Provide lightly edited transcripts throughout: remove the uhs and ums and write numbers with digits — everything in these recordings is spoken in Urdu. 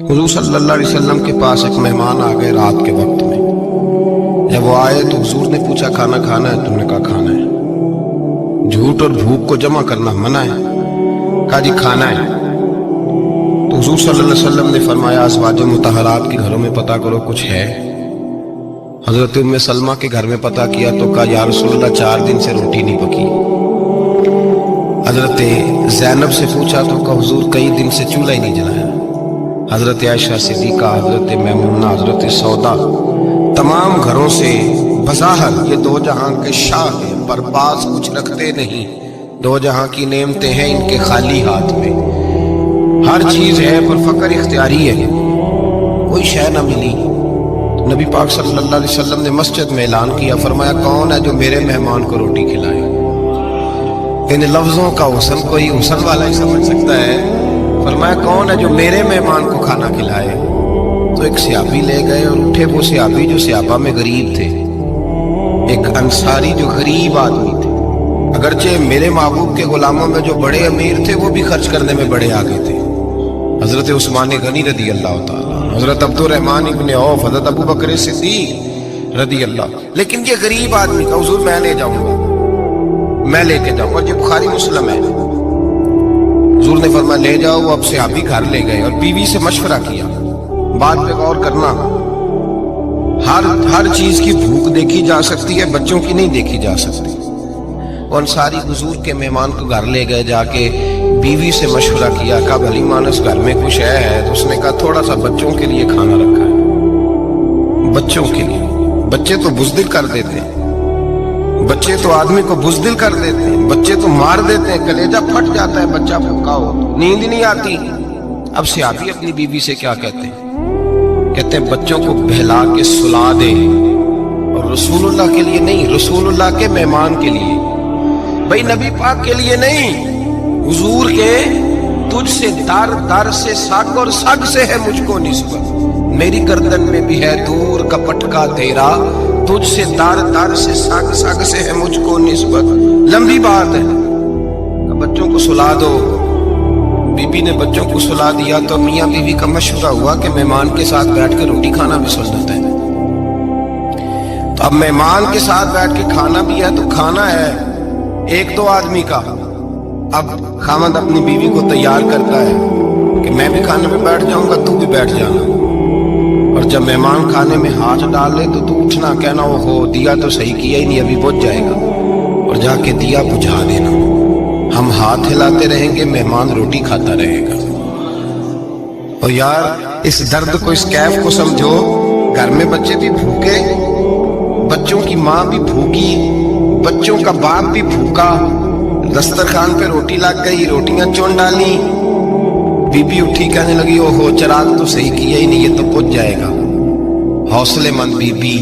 حضور صلی اللہ علیہ وسلم کے پاس ایک مہمان آ گئے رات کے وقت میں۔ جب وہ آئے تو حضور نے پوچھا کھانا کھانا ہے؟ تم نے کہا کھانا ہے۔ جھوٹ اور بھوک کو جمع کرنا منع ہے؟ کہا جی کھانا ہے۔ تو حضور صلی اللہ علیہ وسلم نے فرمایا ازواج مطہرات کے گھروں میں پتہ کرو کچھ ہے۔ حضرت ام سلمہ کے گھر میں پتہ کیا تو کہا یا رسول اللہ 4 دن سے روٹی نہیں پکی۔ حضرت زینب سے پوچھا تو کہا حضور کئی دن سے چولہا ہی نہیں جلایا۔ حضرت عائشہ صدیقہ، حضرت میمونہ، حضرت سودا، تمام گھروں سے بظاہر یہ دو جہاں کے شاہ ہیں، پر باز کچھ رکھتے نہیں۔ دو جہاں کی نعمتیں ہیں ان کے خالی ہاتھ میں، ہر چیز ہے پر فقر اختیاری ہے، کوئی شے نہ ملی۔ نبی پاک صلی اللہ علیہ وسلم نے مسجد میں اعلان کیا، فرمایا کون ہے جو میرے مہمان کو روٹی کھلائے؟ ان لفظوں کا حسن کوئی حسن والا ہی سمجھ سکتا ہے۔ فرمایا کون ہے جو میرے مہمان کو کھانا کھلائے؟ تو ایک صحابی لے گئے اور اٹھے وہ صحابی جو صحابہ میں غریب تھے، ایک انصاری جو غریب آدمی تھے۔ اگرچہ میرے محبوب کے غلاموں میں جو بڑے امیر تھے وہ بھی خرچ کرنے میں بڑے آگے تھے، حضرت عثمان غنی رضی اللہ تعالیٰ، حضرت عبد الرحمن ابن عوف، حضرت ابو بکر صدیق رضی اللہ۔ لیکن یہ غریب آدمی کا حضور میں لے جاؤں گا، میں لے کے جاؤں گا، یہ بخاری مسلم ہے۔ حضور نے فرمایا لے جاؤ۔ وہ اب صحابی گھر لے گئے اور بیوی سے مشورہ کیا، بات پہ غور کرنا، ہر چیز کی بھوک دیکھی جا سکتی ہے، بچوں کی نہیں دیکھی جا سکتی۔ وہ انصاری حضور کے مہمان کو گھر لے گئے، جا کے بیوی سے مشورہ کیا، کہا بھلی مانس گھر میں کچھ ہے؟ تو اس نے کہا تھوڑا سا بچوں کے لیے کھانا رکھا ہے۔ بچوں کے لیے؟ بچے تو بزدل کر دیتے ہیں، بچے تو آدمی کو بزدل کر دیتے ہیں، بچے تو مار دیتے ہیں، کلیجہ پھٹ جاتا ہے بچہ بھوکا ہو، نیند نہیں آتی۔ اب صحابی اپنی بیوی سے کیا کہتے ہیں؟ کہتے ہیں بچوں کو بہلا کے سلا دے، اور رسول اللہ کے لیے نہیں، رسول اللہ کے مہمان کے لیے، بھئی نبی پاک کے لیے نہیں، حضور کے تجھ سے در در سے سگ اور سگ سے ہے مجھ کو نسبت، میری گردن میں بھی ہے دور کا پٹکا تیرا، تجھ سے در در سے سگ سگ سے ہے مجھ کو نسبت۔ لمبی بات ہے، بچوں کو سلا دو۔ بی بی نے بچوں کو سلا دیا تو میاں بیوی کا مشورہ ہوا کہ مہمان کے ساتھ بیٹھ کے روٹی کھانا بھی سنت ہے۔ تو اب مہمان کے ساتھ بیٹھ کے کھانا بھی ہے تو کھانا ہے ایک دو آدمی کا۔ اب خاوند اپنی بیوی کو تیار کرتا ہے کہ میں بھی کھانے میں بیٹھ جاؤں گا، تو بھی بیٹھ جانا، اور جب مہمان کھانے میں ہاتھ ڈال لے تو اٹھنا، کہنا وہ ہو دیا تو صحیح کیا ہی نہیں، ابھی بجھ جائے گا، اور جا کے دیا بجھا دینا۔ ہم ہاتھ ہلاتے رہیں گے، مہمان روٹی کھاتا رہے گا۔ اور یار اس درد کو، اس کیف کو سمجھو، گھر میں بچے بھی بھوکے، بچوں کی ماں بھی بھوکی، بچوں کا باپ بھی بھوکا، دسترخوان پہ روٹی لگ گئی، روٹیاں چون ڈالی، بی بی اٹھی کہنے لگی او ہو چراغ تو صحیح کیا ہی نہیں، یہ تو بجھ جائے گا۔ حوصلے مند بی بی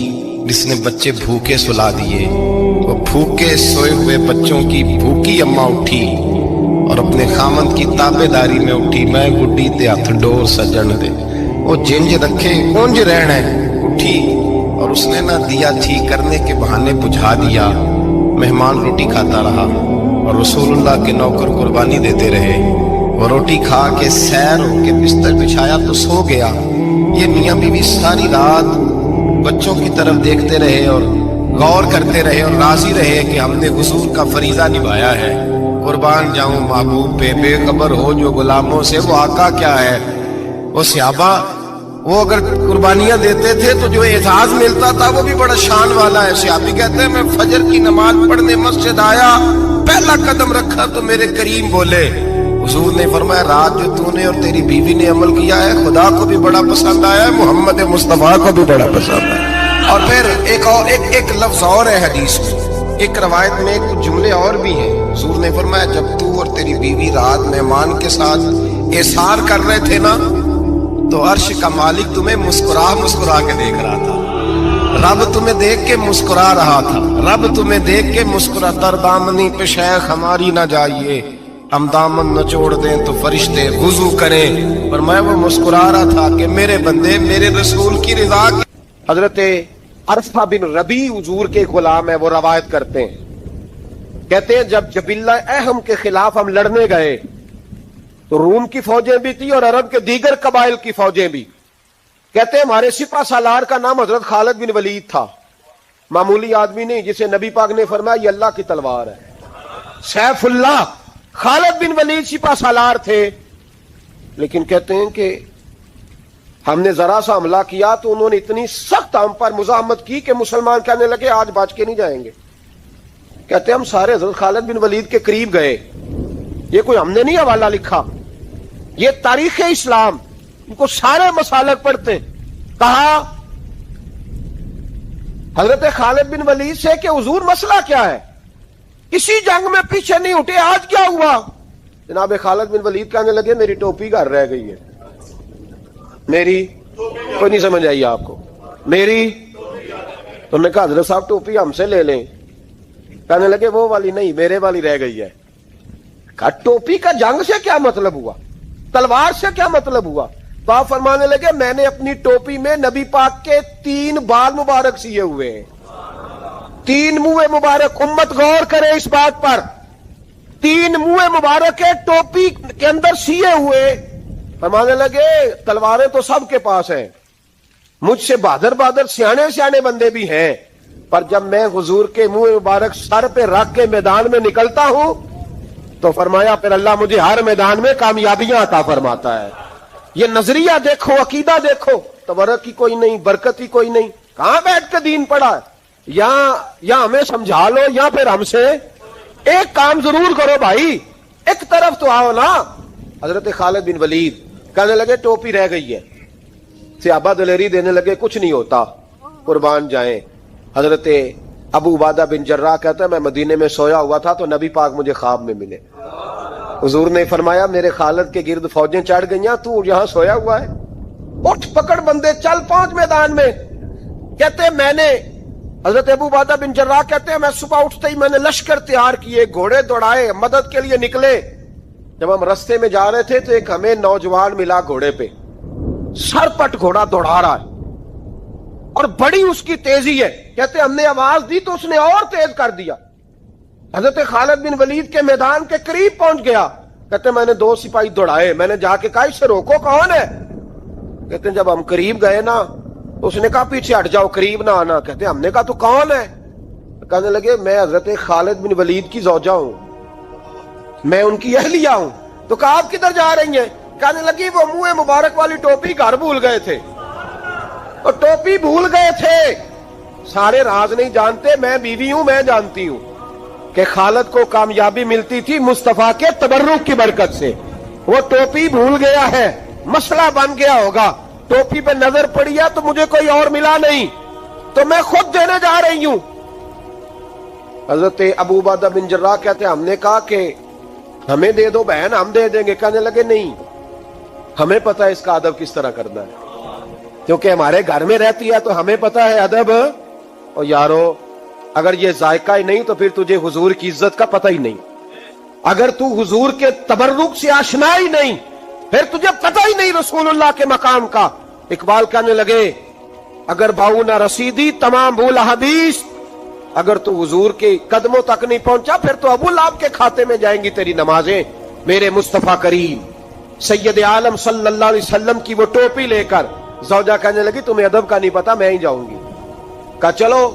جس نے بچے بھوکے سلا دیے، وہ بھوکے سوئے ہوئے بچوں کی بھوکی اماں اٹھی اور اپنے خامند کی تابع داری میں اٹھی، میں گڈی تے ہتھ ڈور سجن دے، وہ جنج رکھے کونج رہنا ہے، اٹھی اور اس نے نہ دیا ٹھیک کرنے کے بہانے بجھا دیا۔ مہمان روٹی کھاتا رہا اور رسول اللہ کے نوکر قربانی دیتے رہے۔ وہ روٹی کھا کے سیر ہو کے بستر بچھایا تو سو گیا۔ یہ میاں بیوی ساری رات بچوں کی طرف دیکھتے رہے اور غور کرتے رہے اور راضی رہے کہ ہم نے حضور کا فریضہ نبھایا ہے۔ قربان جاؤں محبوب پہ، بے خبر ہو جو غلاموں سے، وہ آقا کیا ہے۔ وہ صحابہ وہ اگر قربانیاں دیتے تھے تو جو اعزاز ملتا تھا وہ بھی بڑا شان والا ہے۔ صحابی کہتے ہیں میں فجر کی نماز پڑھنے مسجد آیا، پہلا قدم رکھا تو میرے کریم بولے، حضور نے فرمایا رات جو تو نے اور تیری بیوی نے عمل کیا ہے خدا کو بھی بڑا پسند آیا ہے، محمد مصطفیٰ کو بھی بڑا پسند آیا۔ اور پھر ایک لفظ اور ہے حدیث میں، ایک روایت میں کچھ جملے اور بھی ہیں۔ حضور نے فرمایا جب تو اور تیری بیوی رات مہمان کے ساتھ احسار کر رہے تھے نا تو عرش کا مالک تمہیں مسکرا کے دیکھ رہا تھا، رب تمہیں دیکھ کے مسکرا رہا تھا، رب تمہیں دیکھ کے مسکرا، تر دامنی پہ شیخ ہماری نہ جائیے، ہم دامن نہ چھوڑ دیں تو فرشتے وضو کریں، اور میں وہ مسکرا رہا تھا کہ میرے بندے میرے رسول کی رضا کی۔ حضرت عرفہ بن ربیع حضور کے غلام ہے، وہ روایت کرتے ہیں، کہتے ہیں جب جبلہ اہم کے خلاف ہم لڑنے گئے تو روم کی فوجیں بھی تھی اور عرب کے دیگر قبائل کی فوجیں بھی. کہتے ہیں ہمارے سپہ سالار کا نام حضرت خالد بن ولید تھا. معمولی آدمی نہیں جسے نبی پاک نے فرمایا یہ اللہ کی تلوار ہے. سیف اللہ خالد بن ولید سپہ سالار تھے. لیکن کہتے ہیں کہ ہم نے ذرا سا حملہ کیا تو انہوں نے اتنی سخت ہم پر مزاحمت کی کہ مسلمان کہنے لگے آج بچ کے نہیں جائیں گے. کہتے ہیں ہم سارے حضرت خالد بن ولید کے قریب گئے. یہ کوئی ہم نے نہیں حوالہ لکھا, یہ تاریخ اسلام, ان کو سارے مسالک پڑھتے. کہا حضرت خالد بن ولید سے کہ حضور مسئلہ کیا ہے, کسی جنگ میں پیچھے نہیں اٹھے, آج کیا ہوا؟ جناب خالد بن ولید کہنے لگے میری ٹوپی گھر رہ گئی ہے. میری کوئی نہیں سمجھ آئی آپ کو؟ میری تو نے کہا حضرت صاحب ٹوپی ہم سے لے لیں. کہنے لگے وہ والی نہیں, میرے والی رہ گئی ہے. کہا ٹوپی کا جنگ سے کیا مطلب ہوا, تلوار سے کیا مطلب ہوا؟ تو آپ فرمانے لگے میں نے اپنی ٹوپی میں نبی پاک کے 3 بال مبارک سیے ہوئے ہیں, 3 منہ مبارک. امت غور کرے اس بات پر, 3 منہ مبارک ٹوپی کے اندر سیے ہوئے. فرمانے لگے تلواریں تو سب کے پاس ہیں, مجھ سے بہادر بہادر سیانے سیانے بندے بھی ہیں, پر جب میں حضور کے منہ مبارک سر پہ رکھ کے میدان میں نکلتا ہوں تو فرمایا پھر اللہ مجھے ہر میدان میں کامیابیاں عطا فرماتا ہے. یہ نظریہ دیکھو, عقیدہ دیکھو, تبرک کی کوئی نہیں, برکت ہی کوئی نہیں. کہاں بیٹھ کے دین پڑھا ہے؟ یا ہمیں سمجھا لو یا پھر ہم سے ایک کام ضرور کرو بھائی, ایک طرف تو آؤ نا. حضرت خالد بن ولید کہنے لگے ٹوپی رہ گئی ہے. صحابہ دلیری دینے لگے کچھ نہیں ہوتا, قربان جائیں. حضرت ابو عبادہ بن جراح کہتا ہے میں مدینے میں سویا ہوا تھا تو نبی پاک مجھے خواب میں ملے. حضور نے فرمایا میرے خالد کے گرد فوجیں چڑھ گئیں, تو یہاں سویا ہوا ہے, اٹھ پکڑ بندے چل پہنچ میدان میں. کہتے ہیں میں نے, حضرت ابو عبادہ بن جراح کہتے ہیں میں صبح اٹھتے ہی میں نے لشکر تیار کیے, گھوڑے دوڑائے, مدد کے لیے نکلے. جب ہم رستے میں جا رہے تھے تو ایک ہمیں نوجوان ملا گھوڑے پہ, سر پٹ گھوڑا دوڑا رہا ہے اور بڑی اس کی تیزی ہے. کہتے ہم نے آواز دی تو اس نے اور تیز کر دیا. حضرت خالد بن ولید کے میدان کے قریب پہنچ گیا. کہتے میں نے 2 سپاہی دوڑائے, میں نے جا کے کہا اسے روکو, کون ہے؟ کہتے جب ہم قریب گئے نا تو اس نے کہا پیچھے ہٹ جاؤ, قریب نہ آنا. کہتے ہم نے کہا تو کون ہے؟ کہنے لگے میں حضرت خالد بن ولید کی زوجہ ہوں, میں ان کی اہلیہ ہوں. تو کہا آپ کدھر جا رہی ہیں؟ کہنے لگی وہ منہ مبارک والی ٹوپی گھر بھول گئے تھے. تو ٹوپی بھول گئے تھے. سارے راز نہیں جانتے, میں بیوی ہوں, میں جانتی ہوں کہ خالد کو کامیابی ملتی تھی مصطفیٰ کے تبرک کی برکت سے. وہ ٹوپی بھول گیا ہے, مسئلہ بن گیا ہوگا. ٹوپی پہ نظر پڑی ہے تو مجھے کوئی اور ملا نہیں تو میں خود دینے جا رہی ہوں. حضرت ابو عبادہ بن جراح کہتے ہیں ہم نے کہا کہ ہمیں دے دو بہن, ہم دے دیں گے. کہنے لگے نہیں, ہمیں پتہ ہے اس کا ادب کس طرح کرنا ہے, کیونکہ ہمارے گھر میں رہتی ہے تو ہمیں پتہ ہے ادب. اور یارو اگر یہ ذائقہ ہی نہیں تو پھر تجھے حضور کی عزت کا پتہ ہی نہیں. اگر تو حضور کے تبرک سے آشنا ہی نہیں پھر تجھے پتہ ہی نہیں رسول اللہ کے مقام کا. اقبال کہنے لگے اگر بھاؤ نہ رسیدی تمام بھول حدیث, اگر تو حضور کے قدموں تک نہیں پہنچا پھر تو ابو لہب کے کھاتے میں جائیں گی تیری نمازیں. میرے مصطفیٰ کریم سید عالم صلی اللہ علیہ وسلم کی وہ ٹوپی لے کر زوجہ کہنے لگی تمہیں ادب کا نہیں پتا, میں ہی جاؤں گی. کہا چلو.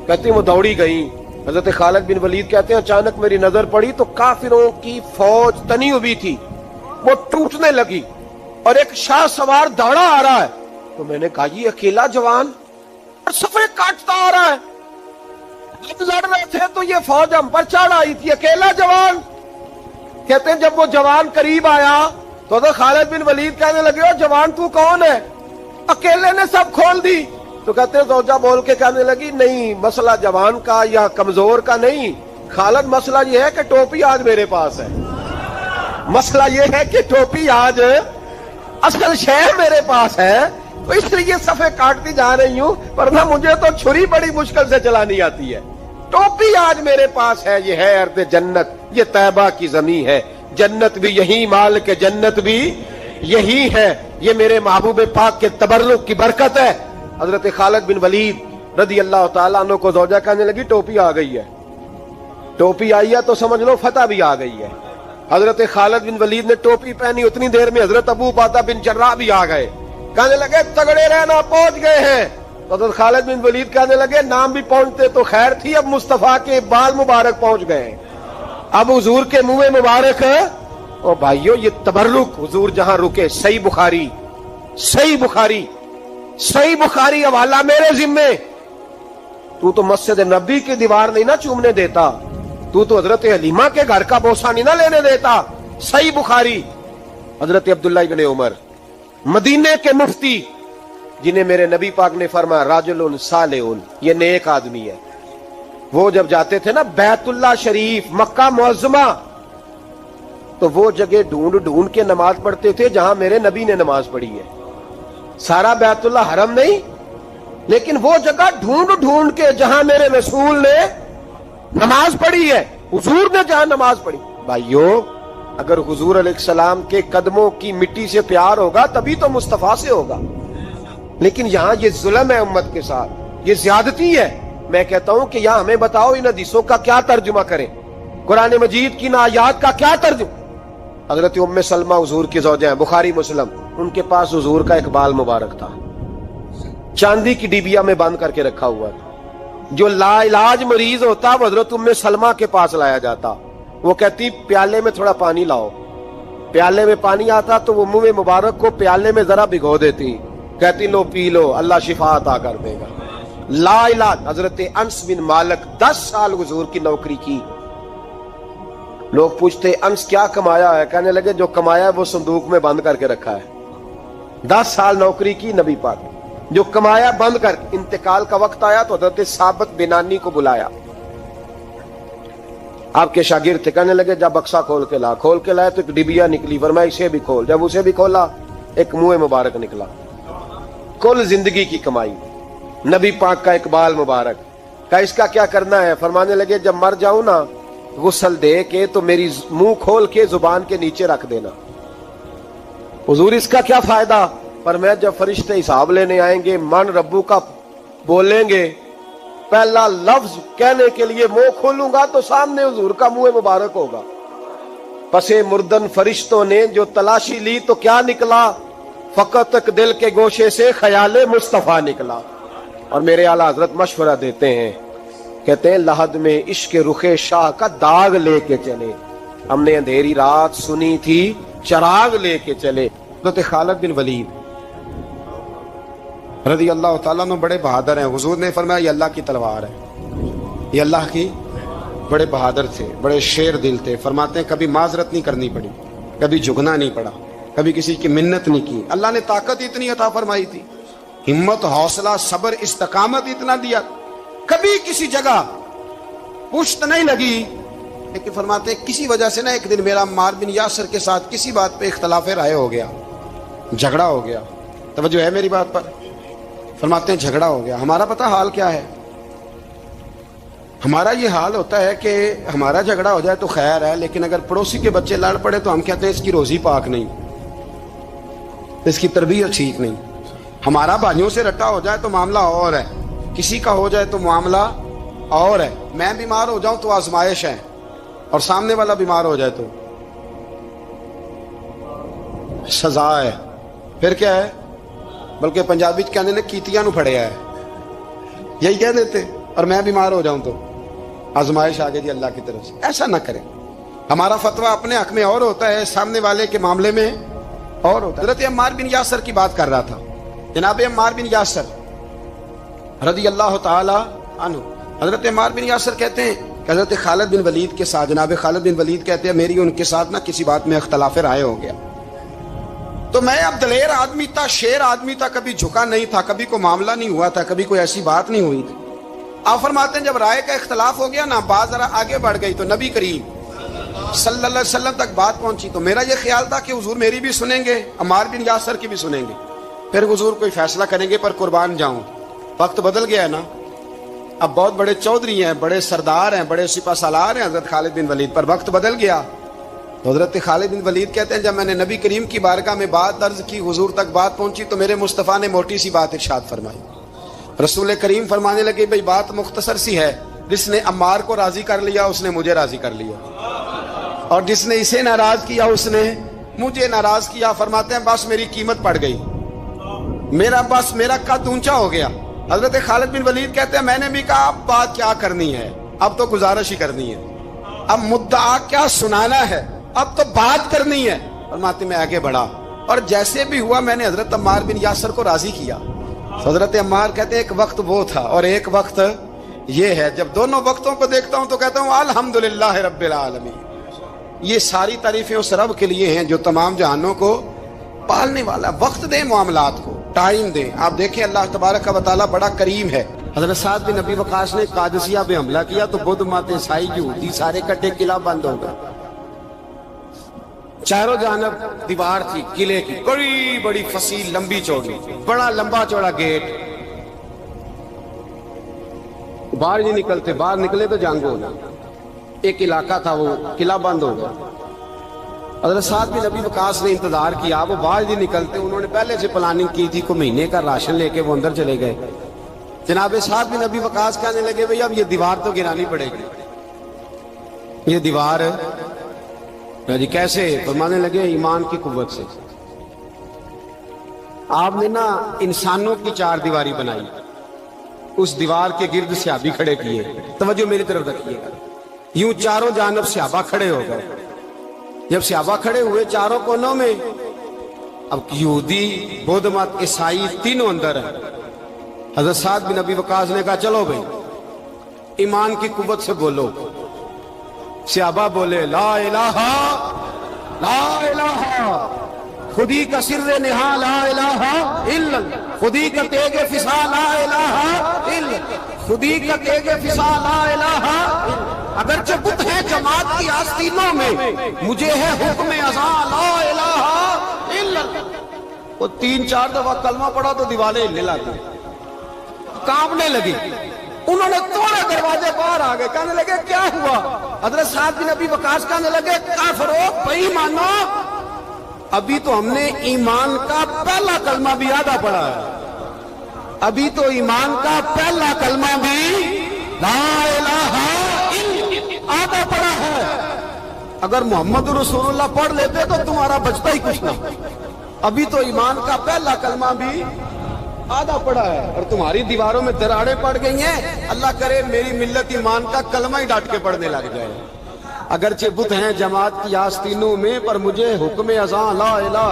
کہتی وہ دوڑی گئی. حضرت خالد بن ولید کہتے ہیں اچانک میری نظر پڑی تو کافروں کی فوج تنی ہوئی تھی, وہ ٹوٹنے لگی اور ایک شاہ سوار دوڑا آ رہا ہے. تو میں نے کہا یہ اکیلا جوان اور صفے کاٹتا آ رہا ہے, جب لڑ رہے تھے تو یہ فوج ہم پر چڑھ آئی تھی, اکیلا جوان. کہتے ہیں جب وہ جوان قریب آیا تو خالد بن ولید کہنے لگے او جوان تو کون ہے, اکیلے نے سب کھول دی. تو کہتے ہیں زوجہ بول کے کہنے لگی نہیں مسئلہ جوان کا یا کمزور کا نہیں, خالد مسئلہ یہ ہے کہ ٹوپی آج میرے پاس ہے. مسئلہ یہ ہے کہ ٹوپی آج اصل شے میرے پاس ہے تو اس لیے صفے کاٹتی جا رہی ہوں, ورنہ مجھے تو چھری بڑی مشکل سے چلانی آتی ہے. ٹوپی آج میرے پاس ہے, یہ ہے ارض جنت, یہ طیبہ کی زمین ہے, جنت بھی یہی, مال کے جنت بھی یہی ہے, یہ میرے محبوب پاک کے تبرک کی برکت ہے. حضرت خالد بن ولید رضی اللہ تعالیٰ عنہ کو زوجہ کہنے لگی ٹوپی آ گئی ہے. ٹوپی آئی ہے تو سمجھ لو فتح بھی آ گئی ہے. حضرت خالد بن ولید نے ٹوپی پہنی، اتنی دیر میں حضرت ابو عبیدہ بن جراح بھی آ گئے، کہنے لگے تگڑے رہنا، پہنچ گئے ہیں۔ حضرت خالد بن ولید کہنے لگے نام بھی پہنچتے تو خیر تھی، اب مصطفیٰ کے بال مبارک پہنچ گئے ہیں، اب حضور کے منہ مبارک ہے۔ او بھائیو، یہ تبرک حضور جہاں رکے، صحیح بخاری حوالہ میرے ذمے۔ تو مسجد نبی کی دیوار نہیں نہ چومنے دیتا، تو حضرت حلیمہ کے گھر کا بوسہ نہیں نہ لینے دیتا۔ صحیح بخاری۔ حضرت عبداللہ ابن عمر مدینے کے مفتی، جنہیں میرے نبی پاک نے فرمایا راجل صالح، یہ نیک آدمی ہے، وہ جب جاتے تھے نا بیت اللہ شریف، مکہ معظمہ، تو وہ جگہ ڈھونڈ ڈھونڈ کے نماز پڑھتے تھے جہاں میرے نبی نے نماز پڑھی ہے۔ سارا بیت اللہ حرم نہیں، لیکن وہ جگہ ڈھونڈ ڈھونڈ کے جہاں میرے رسول نے نماز پڑھی ہے، حضور نے جہاں نماز پڑھی۔ بھائیو، اگر حضور علیہ السلام کے قدموں کی مٹی سے پیار ہوگا تبھی تو مصطفیٰ سے ہوگا، لیکن یہاں یہ ظلم ہے امت کے ساتھ، یہ زیادتی ہے۔ میں کہتا ہوں کہ یہاں ہمیں بتاؤ ان حدیثوں کا کیا ترجمہ کریں، قرآن مجید کی آیات کا کیا ترجمہ۔ حضرت ام سلمہ حضور کی زوجہ ہیں، بخاری مسلم، ان کے پاس حضور کا ایک بال مبارک تھا، چاندی کی ڈیبیا میں بند کر کے رکھا ہوا تھا۔ جو لا علاج مریض ہوتا وہ حضرت ام سلمہ کے پاس لایا جاتا، وہ کہتی پیالے میں تھوڑا پانی لاؤ، پیالے میں پانی آتا تو وہ منہ مبارک کو پیالے میں ذرا بھگو دیتی، کہتی لو پی لو، اللہ شفا عطا کر دے گا۔ لا علاج۔ حضرت انس بن مالک 10 سال حضور کی نوکری کی، لوگ پوچھتے انس کیا کمایا ہے، کہنے لگے جو کمایا ہے وہ صندوق میں بند کر کے رکھا ہے۔ 10 سال نوکری کی نبی پاک، جو کمایا بند کر، انتقال کا وقت آیا تو حضرت ثابت بنانی کو بلایا، آپ کے شاگرد تھے، کہنے لگے جب بکسا کھول کے لائے تو ایک ڈبیا نکلی، فرمایا اسے بھی کھول، جب اسے بھی کھولا ایک منہ مبارک نکلا، کل زندگی کی کمائی، نبی پاک کا اقبال مبارک۔ کہا اس کا کیا کرنا ہے، فرمانے لگے جب مر جاؤں نا غسل دے کے تو میری منہ کھول کے زبان کے نیچے رکھ دینا۔ حضور اس کا کیا فائدہ، پر میں جب فرشتے حساب لینے آئیں گے من ربو کا بولیں گے، پہلا لفظ کہنے کے لیے منہ کھولوں گا تو سامنے حضور کا منہ مبارک ہوگا۔ پسے مردن فرشتوں نے جو تلاشی لی تو کیا نکلا، فقط ایک دل کے گوشے سے خیال مصطفیٰ نکلا۔ اور میرے اعلیٰ حضرت مشورہ دیتے ہیں، کہتے ہیں لحد میں عشق رخ شاہ کا داغ لے کے چلے، ہم نے اندھیری رات سنی تھی چراغ لے کے چلے۔ حضرت خالد بن ولید رضی اللہ تعالیٰ عنہ بڑے بہادر ہیں، حضور نے فرمایا یہ اللہ کی تلوار ہے، یہ اللہ کی، بڑے بہادر تھے، بڑے شیر دل تھے، فرماتے ہیں کبھی معذرت نہیں کرنی پڑی، کبھی جھکنا نہیں پڑا، کبھی کسی کی منت نہیں کی، اللہ نے طاقت اتنی عطا فرمائی تھی، ہمت، حوصلہ، صبر، استقامت اتنا دیا، کبھی کسی جگہ پشت نہیں لگی۔ لیکن فرماتے ہیں کسی وجہ سے نا ایک دن میرا عمار بن یاسر کے ساتھ کسی بات پہ اختلاف رائے ہو گیا، جھگڑا ہو گیا، توجہ ہے میری بات پر، فرماتے ہیں جھگڑا ہو گیا، ہمارا پتہ حال کیا ہے، ہمارا یہ حال ہوتا ہے کہ ہمارا جھگڑا ہو جائے تو خیر ہے، لیکن اگر پڑوسی کے بچے لڑ پڑے تو ہم کہتے ہیں اس کی روزی پاک نہیں، اس کی تربیت ٹھیک نہیں، ہمارا بھائیوں سے رٹا ہو جائے تو معاملہ اور ہے، کسی کا ہو جائے تو معاملہ اور ہے، میں بیمار ہو جاؤں تو آزمائش ہے، اور سامنے والا بیمار ہو جائے تو سزا ہے، پھر کیا ہے، بلکہ پنجابی کہنے نے کیتیاں نو پھڑیا ہے، یہی کہہ دیتے، اور میں بیمار ہو جاؤں تو آزمائش آگے جی اللہ کی طرف سے۔ ایسا نہ کریں، ہمارا فتویٰ اپنے حق میں اور ہوتا ہے، سامنے والے کے معاملے میں اور ہوتا ہے۔ حضرت عمار بن یاسر کی بات کر رہا تھا، جناب عمار بن یاسر رضی اللہ تعالی عنہ، حضرت عمار بن یاسر کہتے ہیں کہ حضرت خالد بن ولید کے ساتھ، جناب خالد بن ولید کہتے ہیں میری ان کے ساتھ نہ کسی بات میں اختلاف رائے ہو گیا، تو میں اب دلیر آدمی تھا، شیر آدمی تھا، کبھی جھکا نہیں تھا، کبھی کوئی معاملہ نہیں ہوا تھا، کبھی کوئی ایسی بات نہیں ہوئی تھی۔ آپ فرماتے ہیں جب رائے کا اختلاف ہو گیا نا، بات ذرا آگے بڑھ گئی تو نبی کریم صلی اللہ علیہ وسلم تک بات پہنچی، تو میرا یہ خیال تھا کہ حضور میری بھی سنیں گے، عمار بن یاسر کی بھی سنیں گے، پھر حضور کوئی فیصلہ کریں گے، پر قربان جاؤں وقت بدل گیا ہے نا، اب بہت بڑے چودھری ہیں، بڑے سردار ہیں، بڑے سپہ سالار ہیں حضرت خالد بن ولید، پر وقت بدل گیا۔ تو حضرت خالد بن ولید کہتے ہیں جب میں نے نبی کریم کی بارگاہ میں بات عرض کی، حضور تک بات پہنچی، تو میرے مصطفیٰ نے موٹی سی بات ارشاد فرمائی، رسول کریم فرمانے لگے بھئی بات مختصر سی ہے، جس نے عمار کو راضی کر لیا اس نے مجھے راضی کر لیا۔ اور جس نے اسے ناراض کیا اس نے مجھے ناراض کیا. فرماتے ہیں بس میری قیمت پڑ گئی, میرا قد اونچا ہو گیا. حضرت خالد بن ولید کہتے ہیں میں نے بھی کہا اب بات کیا کرنی ہے, اب تو گزارش ہی کرنی ہے, اب مدعا کیا سنانا ہے, اب تو بات کرنی ہے. فرماتے میں آگے بڑھا اور جیسے بھی ہوا میں نے حضرت عمار بن یاسر کو راضی کیا. حضرت عمار کہتے ہیں ایک وقت وہ تھا اور ایک وقت یہ ہے, جب دونوں وقتوں کو دیکھتا ہوں تو کہتا ہوں الحمدللہ رب العالمین. یہ ساری تعریفیں اس رب کے لیے ہیں جو تمام جہانوں کو پالنے والا. وقت دیں معاملات کو, ٹائم دیں. آپ دیکھیں اللہ تبارک و تعالیٰ بڑا کریم ہے. حضرت سعد بن ابی وقاص نے قادسیہ پہ حملہ کیا تو بدھ مت عیسائی یہودی سارے کٹے, قلعہ بند ہو گئے. چاروں جانب دیوار تھی قلعے کی, بڑی بڑی فصیل لمبی چوڑی, بڑا لمبا چوڑا گیٹ. باہر نہیں نکلتے, باہر نکلے تو جنگ ہو جائے. ایک علاقہ تھا وہ قلعہ بند ہو گیا. حضرت سعد بن ابی وقاص نے انتظار کیا, وہ باہر نہیں نکلتے. انہوں نے پہلے سے پلاننگ کی تھی, کوئی مہینے کا راشن لے کے وہ اندر چلے گئے. جناب سعد بن ابی وقاص کہنے لگے بھئی اب یہ دیوار تو گرانی پڑے گی. یہ دیوار جی کیسے؟ فرمانے لگے ایمان کی قوت سے. آپ نے نا انسانوں کی چار دیواری بنائی, اس دیوار کے گرد صحابی کھڑے کیے. توجہ میری طرف رکھیے گا. یوں چاروں جانب صحابہ کھڑے ہو گئے. جب صحابہ کھڑے ہوئے چاروں کونوں میں, اب یہودی بدھ مت عیسائی تینوں اندر ہیں. حضرت سعد بن ابی وقاص نے کہا چلو بھئی ایمان کی قوت سے بولو. صحابہ بولے لا الہ لا الہ, خودی کا سر نہا لا الہ الا, خودی کا تیغ فسا لا الہ الا, خودی کا تیغ فسا لا الہ الا. اگرچہ بت ہے جماعت کی آستینوں میں, مجھے ہے حکم ازاں لا الہ الا. وہ 3-4 دفعہ کلمہ پڑھا تو دیواریں ہلنے لگی, کانپنے لگی. انہوں نے توڑے دروازے باہر آ گئے, کہنے لگے کیا ہوا؟ حضرت سعد بن ابی وقاص کہنے لگے کافرو بے ایمانو, ابھی تو ہم نے ایمان کا پہلا کلمہ بھی آدھا پڑھا ہے. ابھی تو ایمان کا پہلا کلمہ بھی لا الہ الا آدھا پڑھا ہے. اگر محمد رسول اللہ پڑھ لیتے تو تمہارا بچتا ہی کچھ نہ. ابھی تو ایمان کا پہلا کلمہ بھی آدھا پڑا ہے اور تمہاری دیواروں میں دراڑیں پڑ گئی ہیں. اللہ کرے میری ملت ایمان کا کلمہ ہی ڈانٹ کے پڑھنے لگ جائے. اگرچہ بت ہیں جماعت کی آستینوں میں, پر مجھے حکم ازاں لا الہ.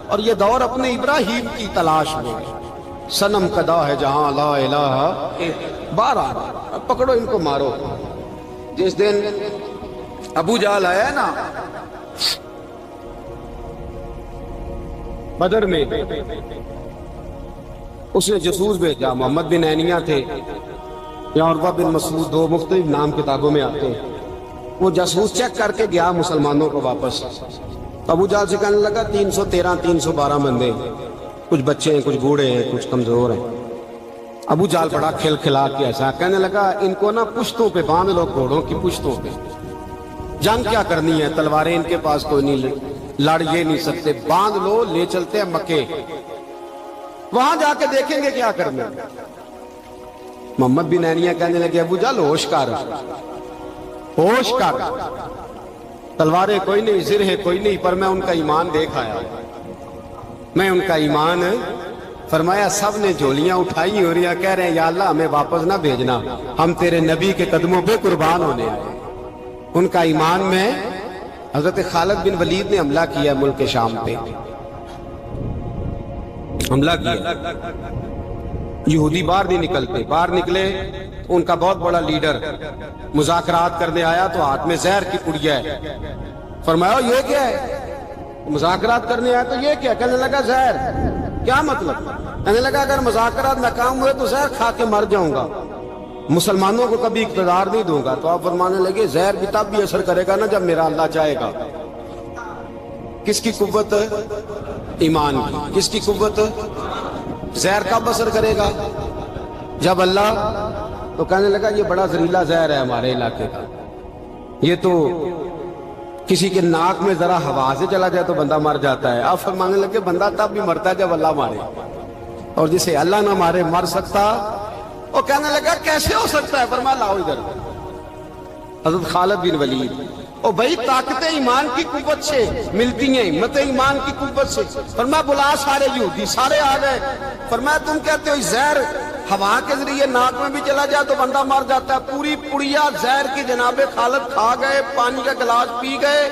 اور یہ دور اپنے ابراہیم کی تلاش میں, صنم کدا ہے جہاں لا الہ. بارہ پکڑو ان کو مارو. جس دن ابو جہل آیا ہے نا بدر میں, اس نے جاسوس بھیجا. محمد بن عینیہ تھے یا عروہ بن مسعود, 2 مختلف نام کتابوں میں آتے ہیں. وہ جاسوس چیک کر کے گیا مسلمانوں کو واپس. ابو جہل سے کہنے لگا 313 312 بندے, کچھ بچے ہیں, کچھ بوڑھے ہیں, کچھ کمزور ہیں. ابو جہل بڑا کھل کھلا کے ایسا کہنے لگا ان کو نا پشتوں پہ باندھ لو, گھوڑوں کی پشتوں پہ. جنگ کیا کرنی ہے, تلواریں ان کے پاس کوئی نہیں, لڑ یہ نہیں سکتے, باندھ لو, لے چلتے ہیں مکے, وہاں جا کے دیکھیں گے کیا کرنا. محمد بن عینیہ کہنے لگے ابو جہل ہوش کر, ہوش کر, تلواریں کوئی نہیں, زرہیں کوئی نہیں, پر میں ان کا ایمان دیکھ آیا, میں ان کا ایمان. فرمایا سب نے جھولیاں اٹھائی ہو رہی ہیں, کہہ رہے ہیں یا اللہ ہمیں واپس نہ بھیجنا, ہم تیرے نبی کے قدموں پہ قربان ہونے آئے. ان کا ایمان میں. حضرت خالد بن ولید نے حملہ کیا ملک شام پہ, حملہ کیا. یہودی باہر نہیں نکلتے, باہر نکلے ان کا بہت بڑا لیڈر مذاکرات کرنے آیا تو ہاتھ میں زہر کی پڑیا ہے. فرمایا یہ کیا ہے؟ مذاکرات کرنے آیا تو یہ کیا؟ کہنے لگا زہر. کیا مطلب؟ کہنے لگا اگر مذاکرات ناکام ہوئے تو زہر کھا کے مر جاؤں گا, مسلمانوں کو کبھی اقتدار نہیں دوں گا. تو آپ فرمانے لگے زہر بھی تب بھی اثر کرے گا نا جب میرا اللہ چاہے گا. کس کی قوت؟ ایمان کی. کس کی قوت؟ زہر کب اثر کرے گا؟ جب اللہ. تو کہنے لگا یہ بڑا زہریلا زہر ہے ہمارے علاقے کا, یہ تو کسی کے ناک میں ذرا ہوا سے چلا جائے تو بندہ مر جاتا ہے. آپ فرمانے لگے بندہ تب بھی مرتا ہے جب اللہ مارے, اور جسے اللہ نہ مارے مر سکتا. وہ کہنے لگا کیسے ہو سکتا ہے؟ فرمایا لاؤ ادھر. حضرت خالد بن ولید او بھائی طاقت ایمان کی قوت سے ملتی ہیں، ہمت ایمان کی قوت سے۔ فرمایا بلا سارے یہودی، سارے آ گئے۔ فرمایا تم کہتے ہو زہر ہوا کے ذریعے ناک میں بھی چلا جائے تو بندہ مر جاتا ہے، پوری پڑیا زہر کی جناب خالد کھا گئے، پانی کا گلاس پی گئے،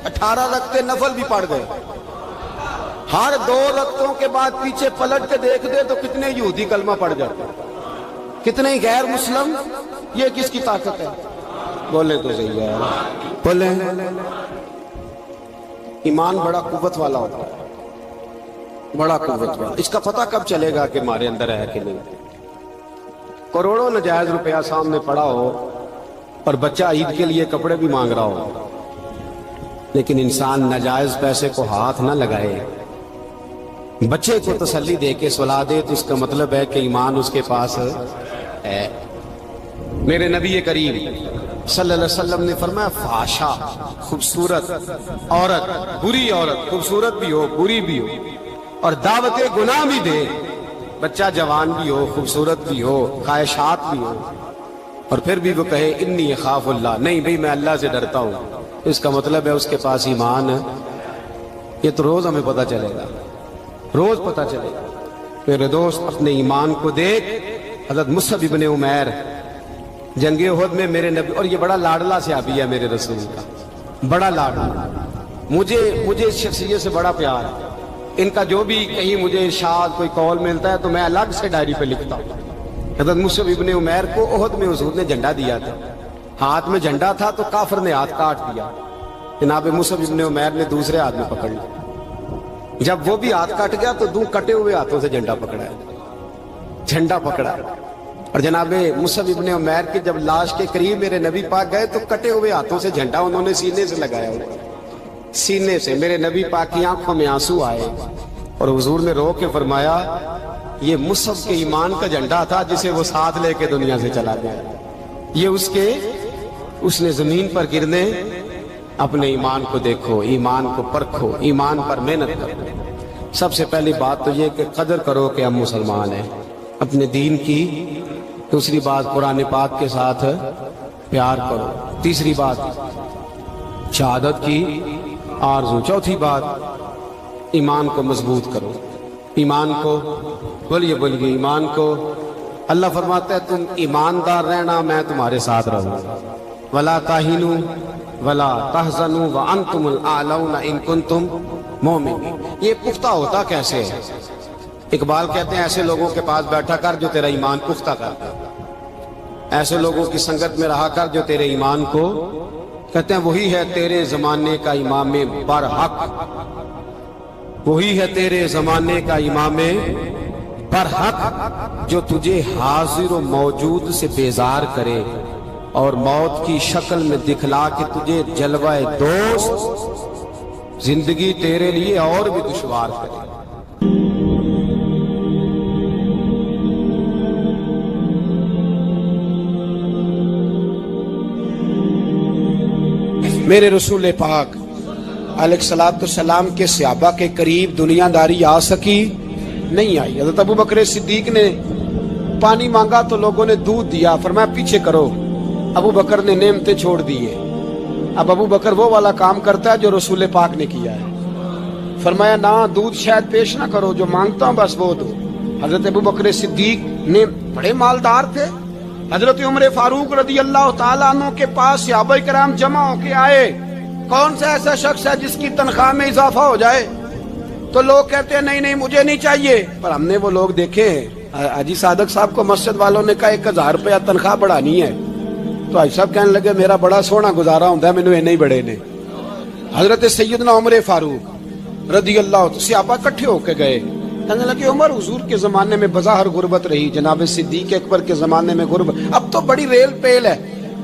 18 رکعتیں نفل بھی پڑھ گئے۔ ہر 2 رکعتوں کے بعد پیچھے پلٹ کے دیکھ دے تو کتنے یہودی کلمہ پڑھ جاتے ہیں، کتنے غیر مسلم۔ یہ کس کی طاقت ہے؟ بولے تو صحیح ہے، بولے۔ ایمان بڑا قوت والا ہوتا ہے، بڑا قوت والا۔ اس کا پتہ کب چلے گا کہ ہمارے اندر ہے کہ نہیں؟ کروڑوں ناجائز روپیہ سامنے پڑا ہو اور بچہ عید کے لیے کپڑے بھی مانگ رہا ہو، لیکن انسان ناجائز پیسے کو ہاتھ نہ لگائے، بچے کو تسلی دے کے سلا دے، تو اس کا مطلب ہے کہ ایمان اس کے پاس ہے۔ میرے نبی کریم صلی اللہ علیہ وسلم نے فرمایا فحاشا، خوبصورت عورت، بری عورت، خوبصورت بھی ہو بری بھی ہو اور دعوت گناہ بھی دے، بچہ جوان بھی ہو خوبصورت بھی ہو خواہشات بھی ہو، اور پھر بھی وہ کہے انی اخاف اللہ، نہیں بھئی میں اللہ سے ڈرتا ہوں، اس کا مطلب ہے اس کے پاس ایمان ہے۔ یہ تو روز ہمیں پتہ چلے گا، روز پتہ چلے گا۔ میرے دوست اپنے ایمان کو دیکھ۔ حضرت مصعب ابن عمیر جنگ احد میں میرے نبی، اور یہ بڑا لاڈلا صحابی ہے میرے رسول کا، بڑا لاڈلا، مجھے اس شخصیت سے بڑا پیار ہے۔ ان کا جو بھی کہیں مجھے ارشاد کوئی قول ملتا ہے تو میں الگ سے ڈائری پہ لکھتا ہوں۔ حضرت مصعب ابن عمیر کو احد میں حضور نے جھنڈا دیا تھا، ہاتھ میں جھنڈا تھا تو کافر نے ہاتھ کاٹ دیا، جناب مصعب ابن عمیر نے دوسرے ہاتھ میں پکڑ لیا۔ جب وہ بھی ہاتھ کٹ گیا تو 2 کٹے ہوئے ہاتھوں سے جھنڈا پکڑا ہے، جھنڈا پکڑا۔ اور جناب مصعب ابن عمیر کے جب لاش کے قریب میرے نبی پاک گئے تو کٹے ہوئے ہاتھوں سے جھنڈا انہوں نے سینے سے لگایا ہوا، سینے سے۔ میرے نبی پاک کی آنکھوں میں آنسو آئے اور حضور نے رو کے فرمایا یہ مصعب کے ایمان کا جھنڈا تھا جسے وہ ساتھ لے کے دنیا سے چلا گیا، یہ اس نے زمین پر گرنے۔ اپنے ایمان کو دیکھو، ایمان کو پرکھو، ایمان پر محنت کرو۔ سب سے پہلی بات تو یہ کہ قدر کرو کہ ہم مسلمان ہیں، اپنے دین کی۔ دوسری بات قرآن پاک کے ساتھ پیار کرو۔ تیسری بات شہادت کی آرزو۔ چوتھی بات ایمان کو مضبوط کرو، ایمان کو بولیے ایمان کو۔ اللہ فرماتا ہے تم ایماندار رہنا، میں تمہارے ساتھ رہوں گا۔ ولا تہنوا ولا تحزنوا وانتم الاعلون ان کنتم مؤمنین۔ یہ پختہ ہوتا کیسے ہے؟ اقبال کہتے ہیں ایسے لوگوں کے پاس بیٹھا کر جو تیرا ایمان پختہ کرتا ہے، ایسے لوگوں کی سنگت میں رہا کر جو تیرے ایمان کو، کہتے ہیں وہی ہے تیرے زمانے کا امام برحق، وہی ہے تیرے زمانے کا امام برحق جو تجھے حاضر و موجود سے بیزار کرے اور موت کی شکل میں دکھلا کے تجھے جلوہ دوست زندگی تیرے لیے اور بھی دشوار کرے۔ میرے رسول پاک علیہ الصلوۃ والسلام کے صحابہ کے قریب دنیا داری آ سکی نہیں آئی۔ حضرت ابو بکر صدیق نے پانی مانگا تو لوگوں نے دودھ دیا، فرمایا پیچھے کرو۔ ابو بکر نے نعمتیں چھوڑ دیے۔ اب ابو بکر وہ والا کام کرتا ہے جو رسول پاک نے کیا ہے، فرمایا نہ دودھ شاید پیش نہ کرو، جو مانگتا ہوں بس وہ دو۔ حضرت ابو بکر صدیق نے بڑے مالدار تھے۔ حضرت عمر فاروق رضی اللہ تعالیٰ عنہ کے پاس صحابہ کرام جمع ہو کے آئے، کون سا ایسا شخص ہے جس کی تنخواہ میں اضافہ ہو جائے؟ تو لوگ کہتے ہیں نہیں مجھے نہیں چاہیے، پر ہم نے وہ لوگ دیکھے ہیں۔ حاجی صادق صاحب کو مسجد والوں نے کہا 1000 روپیہ تنخواہ بڑھانی ہے، تو حاجی صاحب کہنے لگے میرا بڑا سونا گزارا ہوتا ہے، مینوں نہیں بڑے نے۔ حضرت سیدنا عمر فاروق رضی اللہ صحابہ کٹھے ہو کے گئے، کہنے لگے عمر حضور کے زمانے میں بظاہر غربت رہی، جناب صدیق اکبر کے زمانے میں غربت، اب تو بڑی ریل پیل ہے،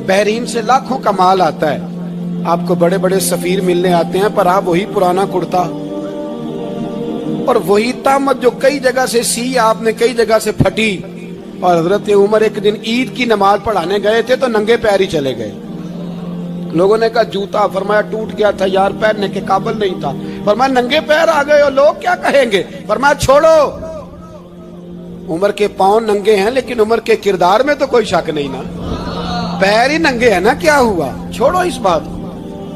بحرین سے لاکھوں کا مال آتا ہے، آپ کو بڑے بڑے سفیر ملنے آتے ہیں، پر آپ وہی پرانا کرتا اور وہی تامت جو کئی جگہ سے سی آپ نے کئی جگہ سے پھٹی۔ اور حضرت عمر ایک دن عید کی نماز پڑھانے گئے تھے تو ننگے پیر ہی چلے گئے۔ لوگوں نے کہا جوتا، فرمایا ٹوٹ گیا تھا یار، پہننے کے قابل نہیں تھا، فرمایا ننگے پیر آ گئے اور لوگ کیا کہیں گے؟ فرمایا چھوڑو، عمر کے پاؤں ننگے ہیں لیکن عمر کے کردار میں تو کوئی شک نہیں نا، پیر ہی ننگے ہیں نا، کیا ہوا؟ چھوڑو اس بات کو۔